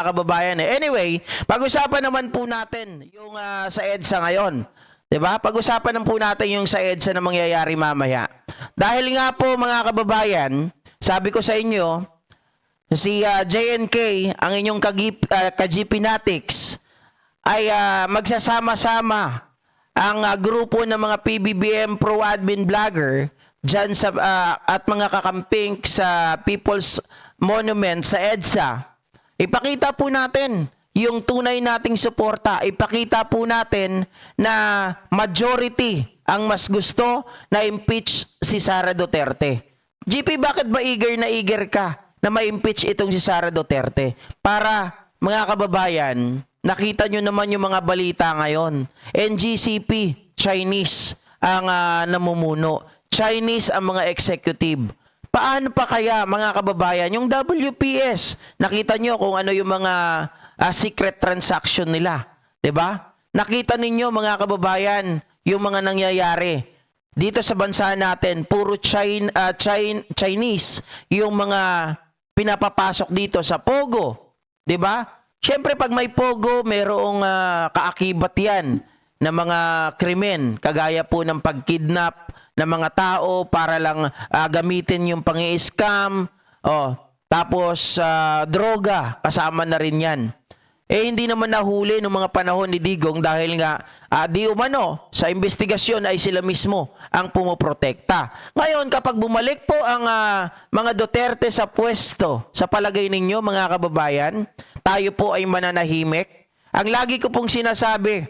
kababayan eh. Anyway, pag-usapan naman po natin yung sa EDSA ngayon. 'Di ba? Pag-usapan naman po natin yung sa EDSA na mangyayari mamaya. Dahil nga po mga kababayan, sabi ko sa inyo, si JNK, ang inyong ka-GP Natics, ay magsasama-sama ang grupo ng mga PBBM pro-admin vlogger dyan sa, at mga kakamping sa People's Monument sa EDSA. Ipakita po natin yung tunay nating suporta. Ipakita po natin na majority ang mas gusto na impeach si Sara Duterte. GP, bakit ba eager na eager ka na ma-impeach itong si Sara Duterte? Para, mga kababayan, nakita nyo naman yung mga balita ngayon. NGCP, Chinese ang namumuno. Chinese ang mga executive. Paano pa kaya mga kababayan, yung WPS, nakita nyo kung ano yung mga secret transaction nila, 'di ba? Nakita ninyo mga kababayan, yung mga nangyayari dito sa bansa natin, puro Chinese yung mga pinapapasok dito sa Pogo, 'di ba? Siyempre pag may Pogo, mayroong kaakibat 'yan na mga krimen, kagaya po ng pagkidnap ng mga tao para lang gamitin yung pang-i-scam, tapos droga, kasama na rin yan. Eh hindi naman nahuli ng mga panahon ni Digong dahil nga di umano sa investigasyon ay sila mismo ang pumoprotekta. Ngayon kapag bumalik po ang mga Duterte sa pwesto, sa palagay ninyo mga kababayan, tayo po ay mananahimik. Ang lagi ko pong sinasabi,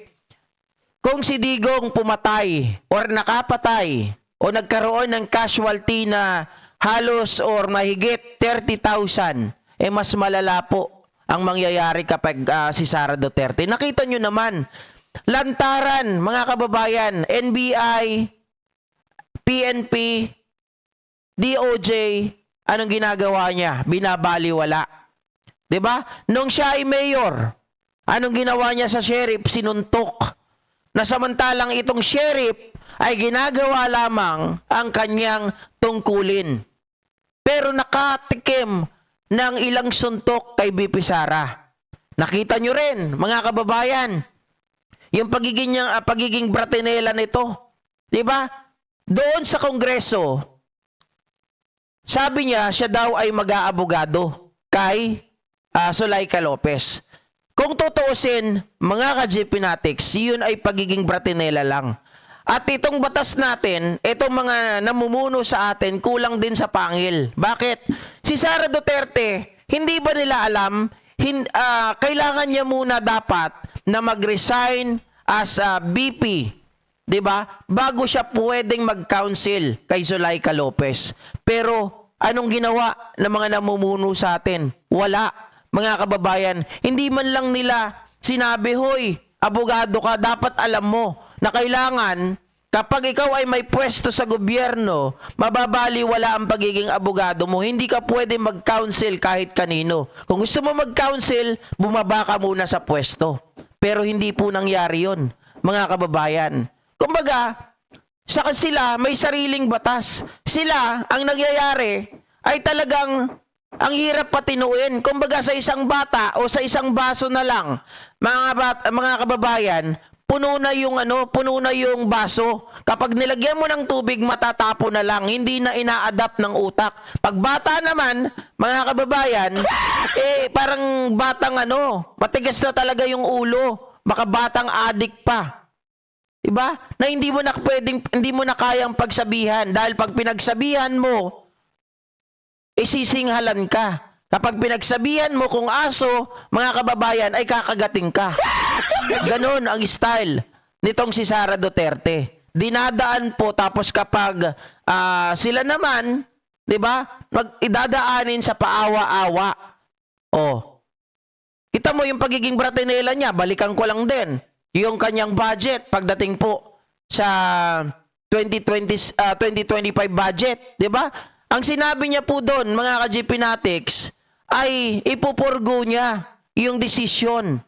kung si Digong pumatay or nakapatay o nagkaroon ng casualty na halos or mahigit 30,000, eh mas malala po ang mangyayari kapag si Sara Duterte. Nakita nyo naman, lantaran, mga kababayan, NBI, PNP, DOJ, anong ginagawa niya? Binabaliwala. 'Di ba? Nung siya ay mayor, anong ginawa niya sa sheriff? Sinuntok. Na samantalang itong sheriff ay ginagawa lamang ang kanyang tungkulin. Pero nakatikim ng ilang suntok kay BP Sara. Nakita nyo rin, mga kababayan, yung pagiging bratinela nito. Diba? Doon sa Kongreso, sabi niya, siya daw ay mag-aabogado kay Zuleika Lopez. Kung tutuusin, mga ka-GP Natics, yun ay pagiging bratinela lang. At itong batas natin, itong mga namumuno sa atin, kulang din sa pangil. Bakit? Si Sara Duterte, hindi ba nila alam, kailangan niya muna dapat na mag-resign as BP, 'di ba? Bago siya pwedeng mag-counsel kay Zuleika Lopez. Pero anong ginawa ng mga namumuno sa atin? Wala. Mga kababayan, hindi man lang nila sinabi, hoy, abogado ka, dapat alam mo na kailangan kapag ikaw ay may pwesto sa gobyerno, mababaliwala ang pagiging abogado mo. Hindi ka pwede mag-counsel kahit kanino. Kung gusto mo mag-counsel, bumaba ka muna sa pwesto. Pero hindi po nangyari yun, mga kababayan. Kumbaga, sila may sariling batas. Sila, ang nangyayari ay talagang ang hirap patinuin. Kumbaga sa isang bata o sa isang baso na lang, mga kababayan, puno na yung baso. Kapag nilagyan mo ng tubig, matatapo na lang. Hindi na ina-adapt ng utak. Pag bata naman, mga kababayan, parang batang matigas na talaga yung ulo. Baka batang adik pa. Diba? Na hindi mo na kayang pagsabihan. Dahil pag pinagsabihan mo, sisinghalan ka. Kapag pinagsabihan mo kung aso, mga kababayan, ay kakagating ka. Ganon ang style nitong si Sara Duterte. Dinadaan po, tapos kapag sila naman, di ba, idadaanin sa paawa-awa. Kita mo yung pagiging bratinela niya, balikan ko lang din. Yung kanyang budget, pagdating po sa 2025 budget, di ba? Ang sinabi niya po doon, mga ka-GP Natics, ay ipupurgo niya yung desisyon.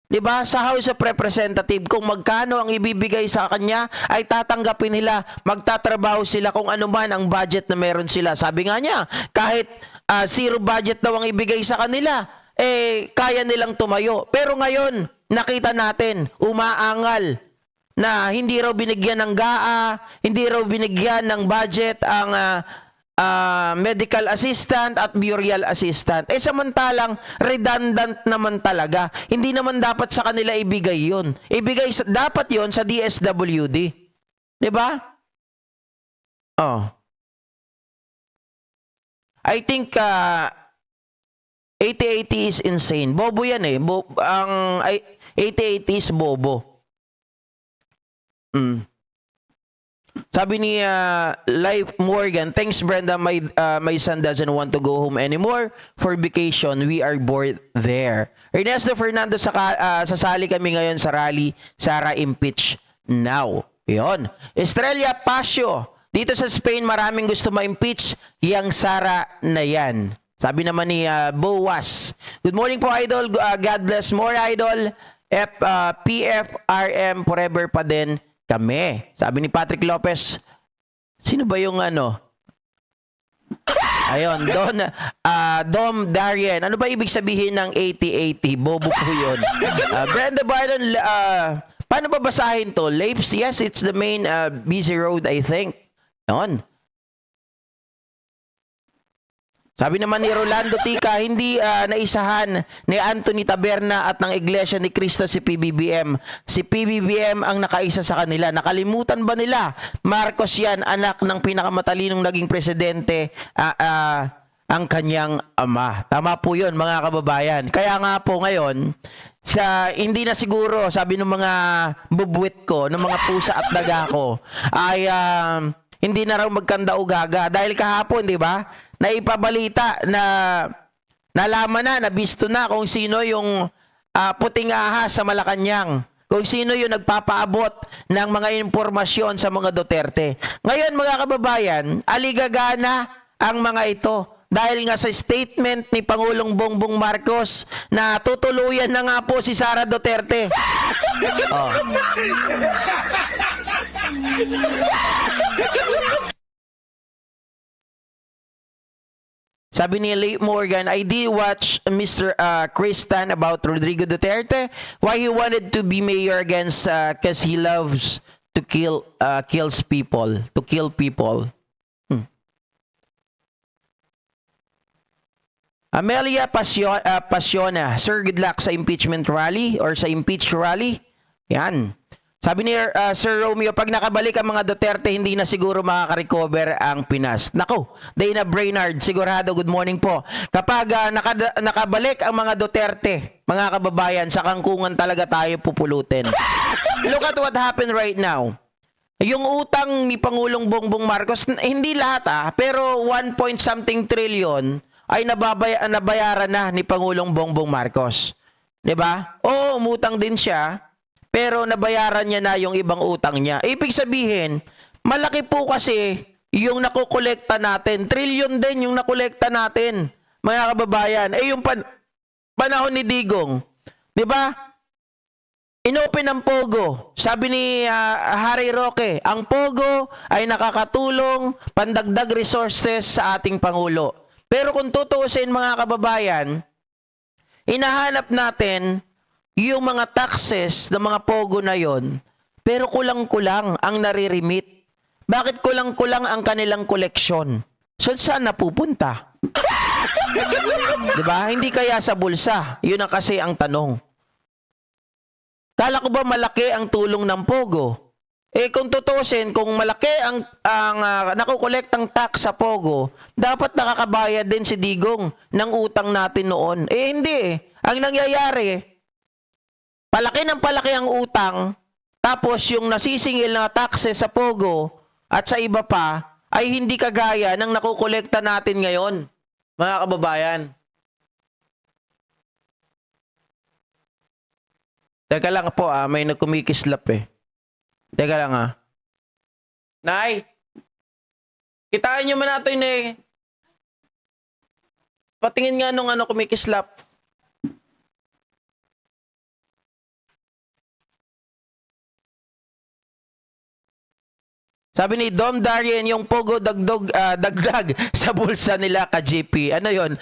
Diba? Sa House of Representative, kung magkano ang ibibigay sa kanya, ay tatanggapin nila, magtatrabaho sila kung ano man ang budget na meron sila. Sabi nga niya, kahit zero budget daw ang ibigay sa kanila, kaya nilang tumayo. Pero ngayon, nakita natin, umaangal na hindi raw binigyan ng GAA, hindi raw binigyan ng budget ang medical assistant at burial assistant. Samantalang redundant naman talaga. Hindi naman dapat sa kanila ibigay yun. Dapat yun sa DSWD. Di ba? Oh. I think 8080 is insane. Bobo yan eh. Ang 8080 is bobo. Sabi ni Life Morgan, thanks Brenda, my son doesn't want to go home anymore for vacation. We are bored there. Ernesto Fernando, sasali kami ngayon sa rally. Sara impeach now. Yon. Estrella Pasio, dito sa Spain maraming gusto ma-impeach yang Sara na yan. Sabi naman ni Boas, good morning po idol, God bless more idol. PFRM forever pa din kami. Sabi ni Patrick Lopez, sino ba yung ano? Ayun, Dom Darien. Ano ba ibig sabihin ng 8080? Bobo po yun. Brenda Barton, paano ba basahin to? Lapes? Yes, it's the main busy road, I think. Ayun. Sabi naman ni Rolando Tica, hindi naisahan ni Anthony Taberna at ng Iglesia ni Cristo si PBBM. Si PBBM ang nakaisa sa kanila. Nakalimutan ba nila? Marcos yan, anak ng pinakamatalinong naging presidente, ang kanyang ama. Tama po yun, mga kababayan. Kaya nga po ngayon, hindi na siguro, sabi ng mga bubwit ko, ng mga pusa at daga ko, ay hindi na raw magkanda-ugaga. Dahil kahapon, di ba? Naipabalita na nalaman na, nabisto na kung sino yung puting ahas sa Malacanang. Kung sino yung nagpapaabot ng mga impormasyon sa mga Duterte. Ngayon mga kababayan, aligagana ang mga ito. Dahil nga sa statement ni Pangulong Bongbong Marcos na tutuluyan na nga po si Sara Duterte. Oh. Sabi ni Lee Morgan, I did watch Mr. Chris Tan about Rodrigo Duterte, why he wanted to be mayor against because he loves to kill people. Amelia Pasiona, sir, good luck sa impeachment rally or sa impeach rally. Yan. Sabi ni Sir Romeo, pag nakabalik ang mga Duterte, hindi na siguro makaka-recover ang Pinas. Nako, Dana Brainard, sigurado, good morning po. Kapag nakabalik ang mga Duterte, mga kababayan, sa kangkungan talaga tayo pupulutin. Look at what happened right now. Yung utang ni Pangulong Bongbong Marcos, hindi lahat pero 1 trillion ay nabayaran na ni Pangulong Bongbong Marcos. 'Di ba? Oo, umutang din siya. Pero nabayaran niya na yung ibang utang niya. Ibig sabihin, malaki po kasi yung nakokolekta natin. Trillion din yung nakolekta natin, mga kababayan. Yung panahon ni Digong, di ba? Inopen ang Pogo. Sabi ni Harry Roque, ang Pogo ay nakakatulong pandagdag resources sa ating Pangulo. Pero kung tutuusin, mga kababayan, hinahanap natin yung mga taxes ng mga Pogo na yon, pero kulang-kulang ang nare-remit. Bakit kulang-kulang ang kanilang koleksyon? So, saan napupunta? Diba? Hindi kaya sa bulsa. Yun na kasi ang tanong. Kala ko ba malaki ang tulong ng Pogo? Kung tutusin, kung malaki ang nakukolektang tax sa Pogo, dapat nakakabayad din si Digong ng utang natin noon. Hindi. Ang nangyayari, palaki ng palaki ang utang, tapos yung nasisingil na taxes sa Pogo at sa iba pa, ay hindi kagaya ng nakukolekta natin ngayon, mga kababayan. Teka lang po, may nagkumikislap Teka lang Nay, kitain nyo man natin patingin nga nung kumikislap. Sabi ni Dom Darien, yung pogo dagdag sa bulsa nila ka GP. Ano yon?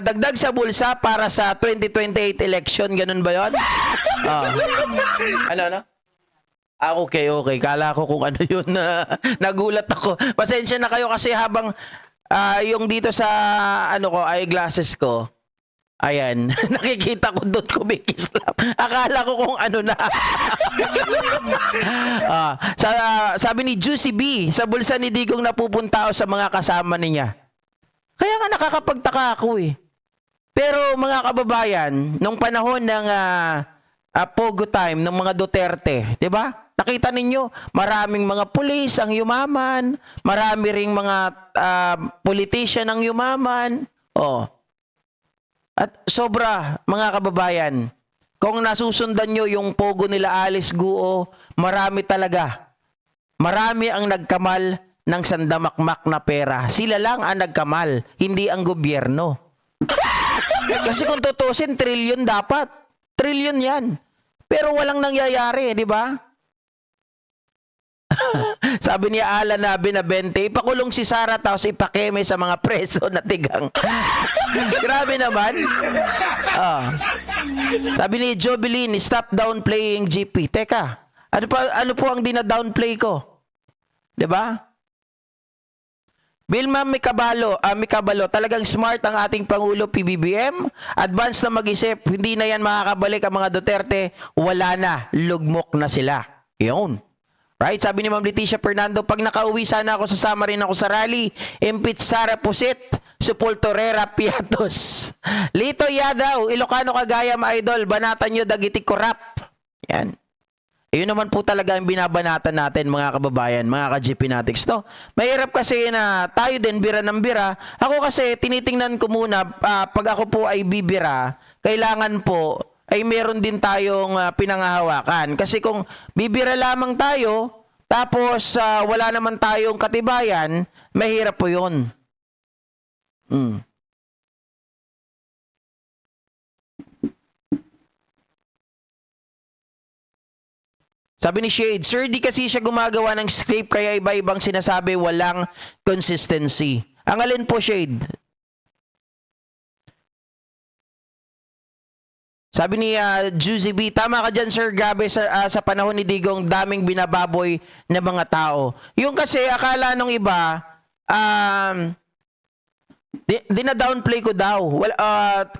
Dagdag sa bulsa para sa 2028 election, ganun ba yon? Ano? Okay. Kala ko kung ano yun. Nagulat ako. Pasensya na kayo kasi habang yung dito sa eyeglasses ko, ayan, nakikita ko doon kumikislap. Akala ko kung ano na. Sabi ni Juicy B, sa bulsa ni Digong napupunta ako sa mga kasama niya. Kaya nga nakakapagtaka ako eh. Pero mga kababayan, nung panahon ng Pogo time ng mga Duterte, di ba? Nakita ninyo, maraming mga pulis ang yumaman, marami ring mga politician ang yumaman. At sobra, mga kababayan, kung nasusundan nyo yung pogo nila Alice Guo, marami talaga. Marami ang nagkamal ng sandamakmak na pera. Sila lang ang nagkamal, hindi ang gobyerno. Kasi kung tutusin, trilyon dapat. Trilyon yan. Pero walang nangyayari, di ba? Sabi ni Alan na Benavente, ipakulong si Sara tapos ipakeme sa mga preso na tigang. Grabe naman. Sabi ni Jobeline, stop downplaying GP. Teka, ano po ang dina-downplay ko? 'Di ba? Vilma Mikabalo, talagang smart ang ating Pangulo PBBM. Advance na mag-isip, hindi na yan makakabalik ang mga Duterte. Wala na, lugmok na sila. Yun. Right? Sabi ni Ma'am Leticia Fernando, pag nakauwi sana ako, sasama rin ako sa rally. Impeach Sara Pusit, Sepulturera Piatos. Lito Yadaw, Ilocano Kagaya, idol, banatan nyo dagiti korap. Yan. Yun naman po talaga ang binabanatan natin, mga kababayan, mga ka-GP Natics. No? Mahirap kasi na tayo din, bira ng bira. Ako kasi, tinitingnan ko muna, pag ako po ay bibira, kailangan po, ay meron din tayong pinangahawakan. Kasi kung bibira lamang tayo, tapos wala naman tayong katibayan, mahirap po yun. Sabi ni Shade, Sir, di kasi siya gumagawa ng script kaya iba-ibang sinasabi, walang consistency. Ang alin po, Shade? Sabi ni Juicy B, tama ka dyan, Sir, grabe sa panahon ni Digong, daming binababoy na mga tao. Yung kasi, akala nung iba, dina-downplay ko daw. Well,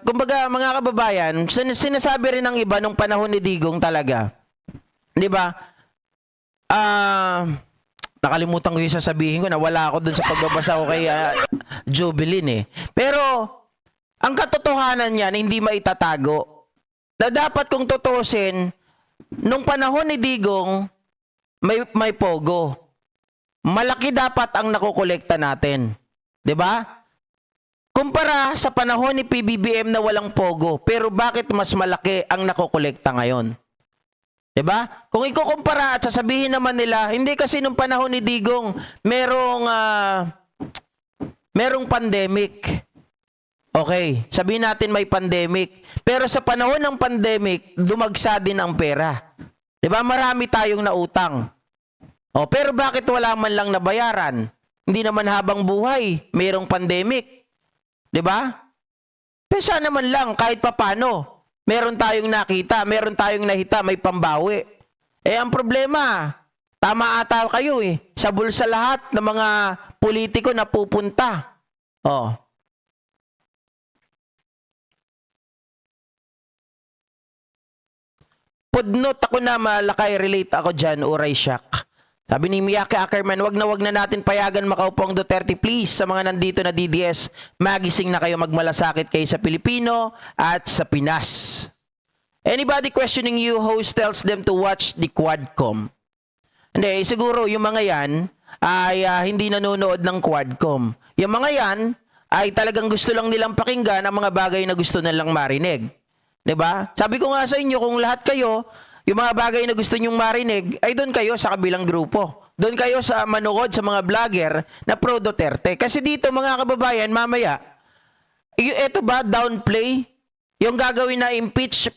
kumbaga, mga kababayan, sinasabi rin ng iba nung panahon ni Digong talaga. Di ba? Nakalimutan ko yung sasabihin ko na wala ako dun sa pagbabasa ko kay Jobeline eh. Pero, ang katotohanan niyan, hindi maitatago. Na dapat kung tutusin, nung panahon ni Digong, may pogo. Malaki dapat ang nakukolekta natin. Di ba? Kumpara sa panahon ni PBBM na walang pogo, pero bakit mas malaki ang nakukolekta ngayon? 'Di ba? Kung ikukumpara at sasabihin naman nila, hindi kasi nung panahon ni Digong merong pandemic. Okay, sabihin natin may pandemic. Pero sa panahon ng pandemic, dumagsa din ang pera. 'Di ba? Marami tayong nautang. Pero bakit wala man lang nabayaran? Hindi naman habang buhay, mayroong pandemic. 'Di ba? Pesa naman lang kahit papano. Meron tayong nakita, meron tayong nahita, may pambawi. Ang problema, tama ata kayo eh. Sa bulsa lahat ng mga politiko na pupunta. Pudnot ako na malakay, relate ako dyan, Uray Shak. Sabi ni Miyake Ackerman, wag na natin payagan makaupo ang Duterte, please. Sa mga nandito na DDS, magising na kayo, magmalasakit kayo sa Pilipino at sa Pinas. Anybody questioning you, host tells them to watch the Quadcom. Hindi, siguro yung mga yan ay hindi nanonood ng Quadcom. Yung mga yan ay talagang gusto lang nilang pakinggan ang mga bagay na gusto nilang marinig. 'Di ba? Sabi ko nga sa inyo, kung lahat kayo yung mga bagay na gusto nyong marinig, ay doon kayo sa kabilang grupo. Doon kayo sa manood sa mga vlogger na pro Duterte. Kasi dito, mga kababayan, mamaya, ito ba, downplay? Yung gagawin na impeach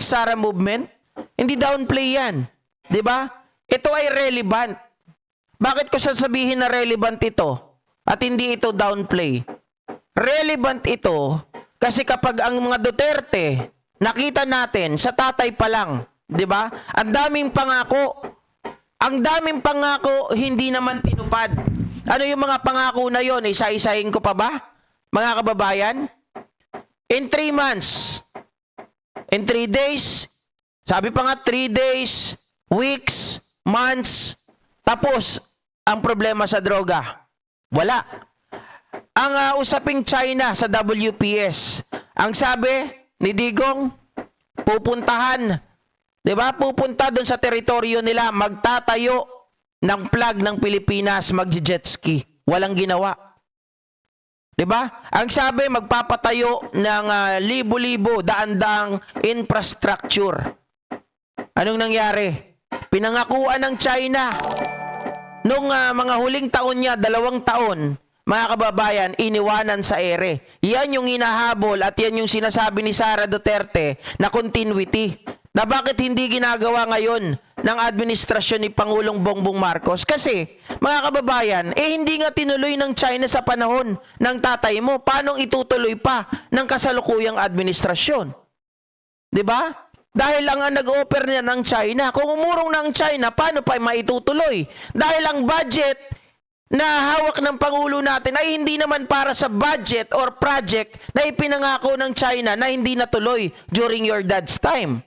Sara movement? Hindi downplay yan. Di ba? Ito ay relevant. Bakit ko sasabihin na relevant ito at hindi ito downplay? Relevant ito kasi kapag ang mga Duterte, nakita natin sa tatay pa lang, 'di ba? Ang daming pangako, hindi naman tinupad. Ano yung mga pangako na yon? Isa-isahin ko pa ba? Mga kababayan, in 3 months, in 3 days, sabi pa nga 3 days, weeks, months, tapos ang problema sa droga. Wala. Ang usaping China sa WPS, ang sabi ni Digong, pupuntahan, 'di ba? Pupunta doon sa teritoryo nila, magtatayo ng flag ng Pilipinas, magje-jet ski. Walang ginawa. 'Di ba? Ang sabi, magpapatayo ng libo-libo, daan-daang infrastructure. Anong nangyari? Pinangakuan ng China nung mga huling taon niya, 2 taon, mga kababayan, iniwanan sa ere. Yan yung hinahabol at yan yung sinasabi ni Sara Duterte na continuity. Na bakit hindi ginagawa ngayon ng administrasyon ni Pangulong Bongbong Marcos? Kasi, mga kababayan, hindi nga tinuloy ng China sa panahon ng tatay mo. Paano itutuloy pa ng kasalukuyang administrasyon? 'Di ba? Dahil ang nag-offer niya ng China. Kung umurong ng China, paano pa maitutuloy? Dahil ang budget na hawak ng Pangulo natin ay hindi naman para sa budget or project na ipinangako ng China na hindi natuloy during your dad's time.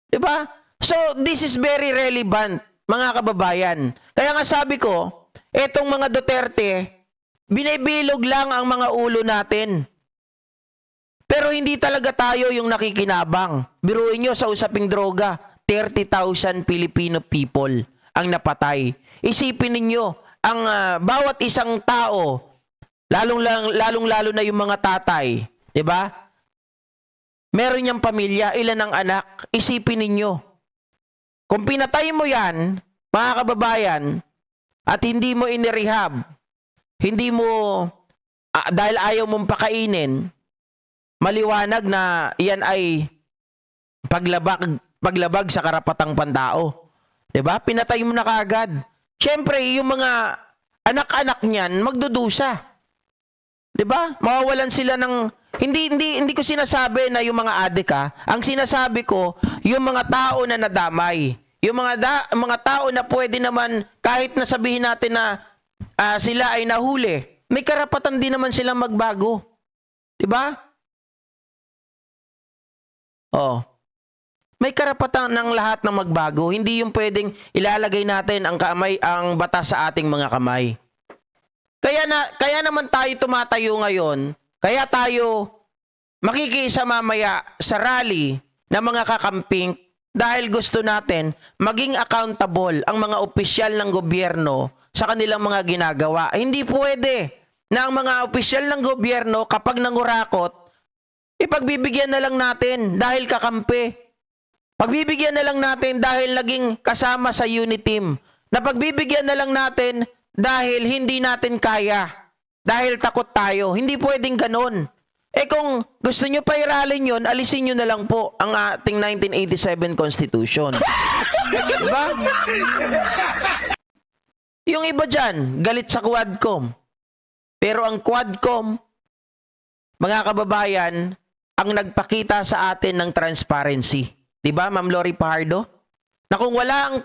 Diba? So, this is very relevant, mga kababayan. Kaya nga sabi ko, etong mga Duterte, binibilog lang ang mga ulo natin. Pero hindi talaga tayo yung nakikinabang. Biruin nyo sa usaping droga, 30,000 Filipino people ang napatay. Isipin ninyo, ang bawat isang tao, lalong-lalo na yung mga tatay, 'di ba? Meron niyang pamilya, ilan ang anak, isipin ninyo. Kung pinatay mo 'yan, mga kababayan, at hindi mo inirehab, hindi mo dahil ayaw mong pakainin, maliwanag na 'yan ay paglabag sa karapatang pantao. 'Di ba? Pinatay mo na kaagad. Siyempre, yung mga anak-anak niyan, magdudusa. 'Di ba? Mawawalan sila ng hindi ko sinasabi na yung mga adik ha. Ang sinasabi ko, yung mga tao na nadamay. Yung mga tao na pwede naman kahit na sabihin natin na sila ay nahuli, may karapatan din naman silang magbago. 'Di ba? Oh. May karapatan ng lahat na magbago. Hindi yung pwedeng ilalagay natin ang batas sa ating mga kamay. Kaya naman tayo tumatayo ngayon. Kaya tayo makikisa mamaya sa rally ng mga kakamping dahil gusto natin maging accountable ang mga opisyal ng gobyerno sa kanilang mga ginagawa. Hindi pwede na ang mga opisyal ng gobyerno kapag nangurakot, ipagbibigyan na lang natin dahil kakampi. Pagbibigyan na lang natin dahil naging kasama sa unit team. Napagbibigyan na lang natin dahil hindi natin kaya. Dahil takot tayo. Hindi pwedeng ganun. Kung gusto nyo pa iralin yun, alisin nyo na lang po ang ating 1987 Constitution. Diba? Yung iba dyan, galit sa Quadcom. Pero ang Quadcom, mga kababayan, ang nagpakita sa atin ng transparency. Diba, Ma'am Lori Pahardo? Na kung wala ang